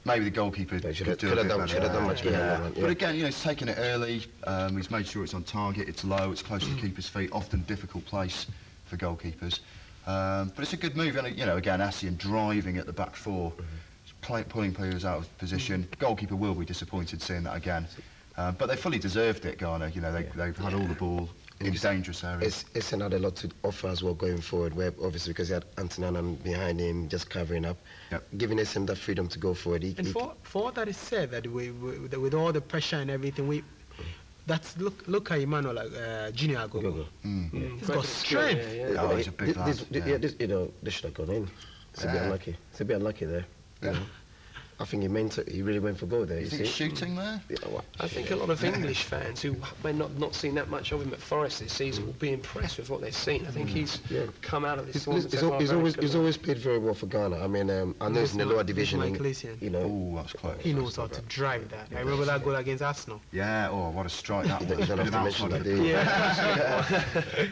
maybe the goalkeeper could do a bit better. Should have done much better. But again, you know, he's taken it early. He's made sure it's on target. It's low. It's close to the keeper's feet. Often difficult place for goalkeepers. But it's a good move. And you know, again, Essien driving at the back four, pulling players out of position. Goalkeeper will be disappointed seeing that again. But they fully deserved it, Ghana. You know, they've had all the ball in dangerous areas. Essien had a lot to offer as well going forward, where obviously because he had Anthony Annan behind him just covering up, giving Essien that freedom to go forward. For all that is said, that with all the pressure and everything, look at Emmanuel Junior Agogo. He's got strength. Oh, he's a big lad. You know, they should have gone in. It's a bit unlucky. It's a bit unlucky there. You know? I think he really went for goal there. You think shooting there? Yeah, well, I think a lot of English fans who may not seen that much of him at Forest this season will be impressed with what they've seen. I think he's come out of this tournament. He's always played very well for Ghana. I mean, I know it's in the lower division. You know, oh, that's close. He knows how to drive that. I remember that goal against Arsenal. Yeah. Oh, what a strike that was. You don't have to mention that, do you?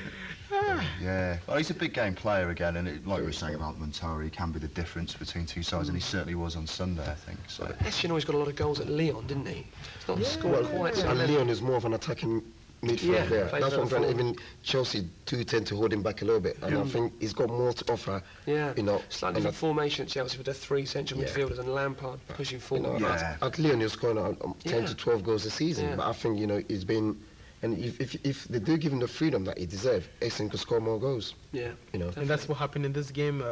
Yeah, well, he's a big game player again, and like we were saying about Montoro, he can be the difference between two sides, and he certainly was on Sunday, I think. So. Essien always got a lot of goals at Lyon, didn't he? It's not scored quite so. And Lyon is more of an attacking midfield player. That's what I'm trying. Even Chelsea do tend to hold him back a little bit, and I think he's got more to offer. Yeah, you know, slightly different formation at Chelsea with the three central midfielders and Lampard pushing forward. You know, at Lyon, he's scoring 10 to 12 goals a season, but I think he's been. And if they do give him the freedom that he deserves, Essien could score more goals. Yeah, you know. And that's what happened in this game.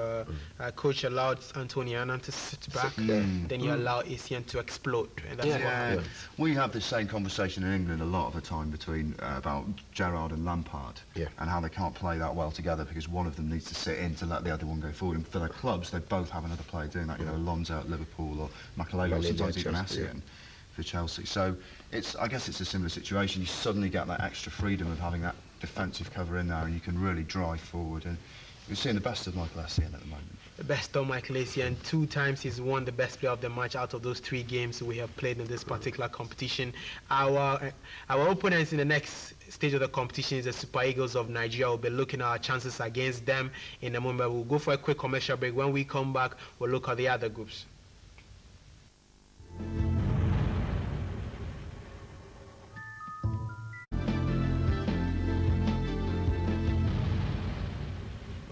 Coach allowed Anthony Annan to sit back, then you allow Essien to explode. And that's what happened. We have the same conversation in England a lot of the time between about Gerrard and Lampard, and how they can't play that well together because one of them needs to sit in to let the other one go forward. And for their clubs, they both have another player doing that. You know, Alonso at Liverpool or Makalele or sometimes even Essien. For Chelsea, so I guess it's a similar situation. You suddenly get that extra freedom of having that defensive cover in there, and you can really drive forward. And we're seeing the best of Michael Essien at the moment. The best of Michael Essien. 2 times he's won the best player of the match out of those 3 games we have played in this particular competition. Our opponents in the next stage of the competition is the Super Eagles of Nigeria. We'll be looking at our chances against them in a moment. We'll go for a quick commercial break. When we come back, we'll look at the other groups.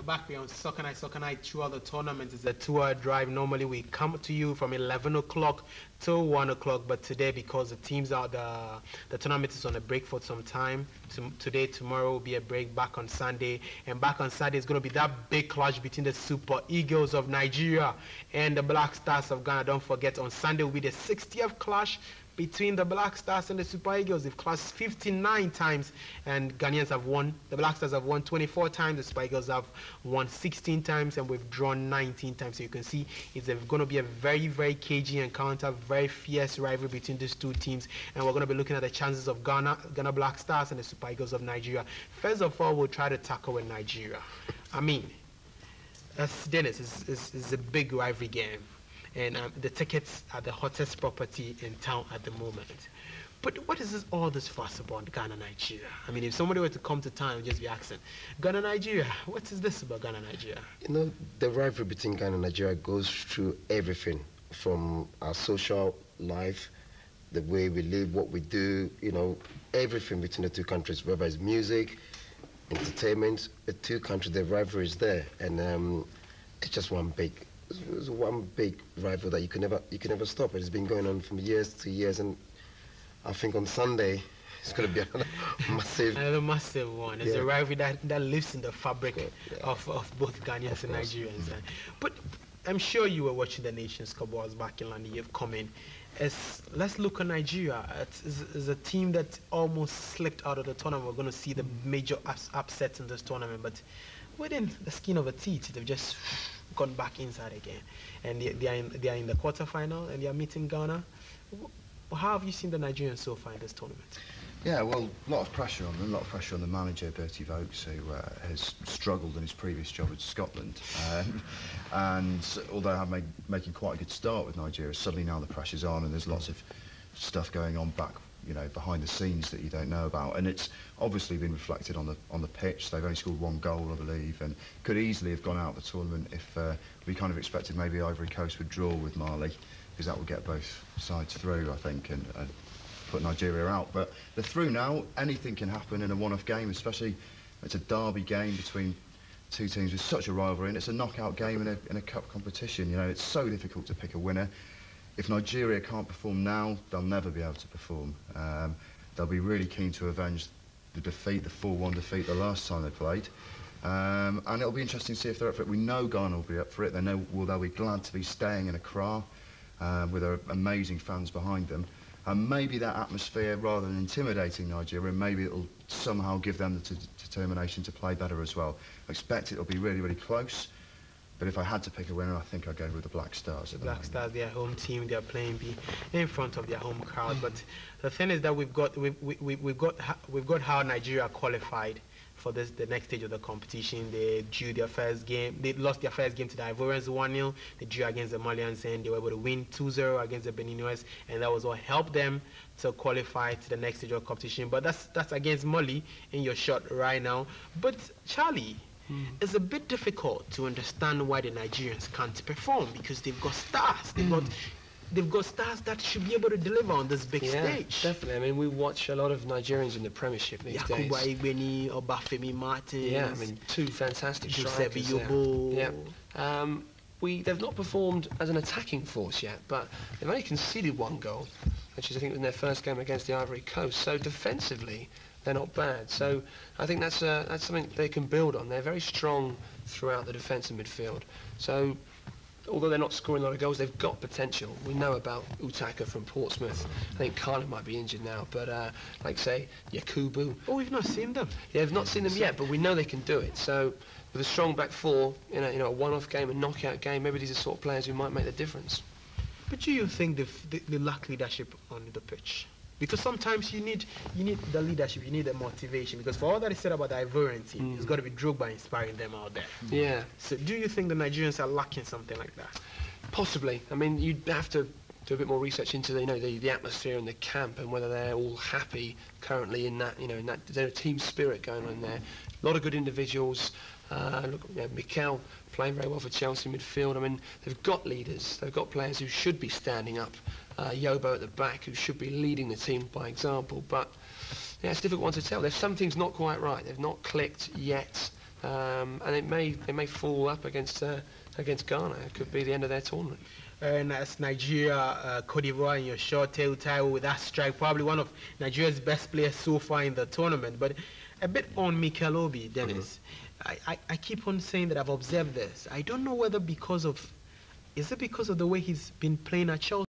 Back here on Soccer Night throughout the tournament. It's a 2-hour drive. Normally we come to you from 11 o'clock till 1 o'clock, but today because the teams are the tournament is on a break for some time. Today, tomorrow will be a break. Back on Sunday, and back on Saturday is going to be that big clash between the Super Eagles of Nigeria and the Black Stars of Ghana. Don't forget, on Sunday will be the 60th clash between the Black Stars and the Super Eagles. They've clashed 59 times, and Ghanaians have won. The Black Stars have won 24 times. The Super Eagles have won 16 times, and we've drawn 19 times. So you can see it's going to be a very, very cagey encounter, very fierce rivalry between these two teams. And we're going to be looking at the chances of Ghana Black Stars and the Super Eagles of Nigeria. First of all, we'll try to tackle with Nigeria. I mean, as Dennis, is a big rivalry game. And the tickets are the hottest property in town at the moment. But what is all this fuss about Ghana, Nigeria? I mean, if somebody were to come to town and just be asking, Ghana, Nigeria, what is this about Ghana, Nigeria? You know, the rivalry between Ghana and Nigeria goes through everything, from our social life, the way we live, what we do, you know, everything between the two countries, whether it's music, entertainment, the two countries, the rivalry is there. And it's just one big rival that you can never stop. It's been going on from years to years, and I think on Sunday it's going to be another massive one. It's a rivalry that lives in the fabric of both Ghanaians and Nigerians. But I'm sure you were watching the Nations Cup while back in London. You've come in. Let's look at Nigeria. It's a team that almost slipped out of the tournament. We're going to see the major upsets in this tournament, but within the skin of a teeth, they've just gone back inside again, and they are in the quarterfinal, and they are meeting Ghana. How have you seen the Nigerians so far in this tournament? Yeah, well, a lot of pressure on them, a lot of pressure on the manager, Bertie Vogts, who has struggled in his previous job at Scotland. And although making quite a good start with Nigeria, suddenly now the pressure's on, and there's lots of stuff going on back, you know, behind the scenes that you don't know about, and it's obviously been reflected on the pitch. They've only scored 1 goal, I believe, and could easily have gone out of the tournament if we kind of expected maybe Ivory Coast would draw with Mali. because that will get both sides through, I think, and put Nigeria out. But they're through now. Anything can happen in a one-off game, especially it's a derby game between two teams with such a rivalry, and it's a knockout game in a cup competition. You know, it's so difficult to pick a winner. If Nigeria can't perform now, they'll never be able to perform. They'll be really keen to avenge the defeat, the 4-1 defeat the last time they played. And it'll be interesting to see if they're up for it. We know Ghana will be up for it. They'll be glad to be staying in Accra with their amazing fans behind them. And maybe that atmosphere, rather than intimidating Nigeria, maybe it'll somehow give them the determination to play better as well. I expect it'll be really, really close. But if I had to pick a winner, I think I'd go with the Black Stars. The Black Stars, their home team, they're playing in front of their home crowd. But the thing is that we've got how Nigeria qualified for the next stage of the competition. They drew their first game. They lost their first game to the Ivorians 1-0. They drew against the Malians, and they were able to win 2-0 against the Beninese, and that was what helped them to qualify to the next stage of the competition. But that's against Mali in your shot right now. But Charlie, it's a bit difficult to understand why the Nigerians can't perform, because they've got stars. They've got stars that should be able to deliver on this big stage. Definitely. I mean, we watch a lot of Nigerians in the Premiership these days. Yakuba Igbeni, Obafemi Martins. Yeah, I mean, two fantastic strikers. Yeah. They've not performed as an attacking force yet, but they've only conceded 1 goal, which is, I think, in their first game against the Ivory Coast. So defensively, they're not bad. So I think that's something they can build on. They're very strong throughout the defence and midfield. So although they're not scoring a lot of goals, they've got potential. We know about Utaka from Portsmouth. I think Carlin might be injured now, but like say Yakubu. Oh, we've not seen them. Yeah, we've not seen them yet, but we know they can do it. So with a strong back four, a one-off game, a knockout game, maybe these are the sort of players who might make the difference. But do you think they lack leadership on the pitch? Because sometimes you need the leadership, you need the motivation. Because for all that is said about the Ivorian team, it's got to be Drogba inspiring them out there. Yeah. So do you think the Nigerians are lacking something like that? Possibly. I mean, you'd have to do a bit more research into the atmosphere and the camp, and whether they're all happy currently in that, in that there's a team spirit going on there. A lot of good individuals. Look, Mikel playing very well for Chelsea midfield. I mean, they've got leaders. They've got players who should be standing up. Yobo at the back, who should be leading the team by example. But yeah, it's a difficult one to tell. There's some things not quite right. They've not clicked yet, and they may fall up against Ghana. It could be the end of their tournament. And as Nigeria, Cote d'Ivoire in your short tail tie with that strike, probably one of Nigeria's best players so far in the tournament. But a bit on Mikel Obi, Dennis. I keep on saying that I've observed this. I don't know whether is it because of the way he's been playing at Chelsea?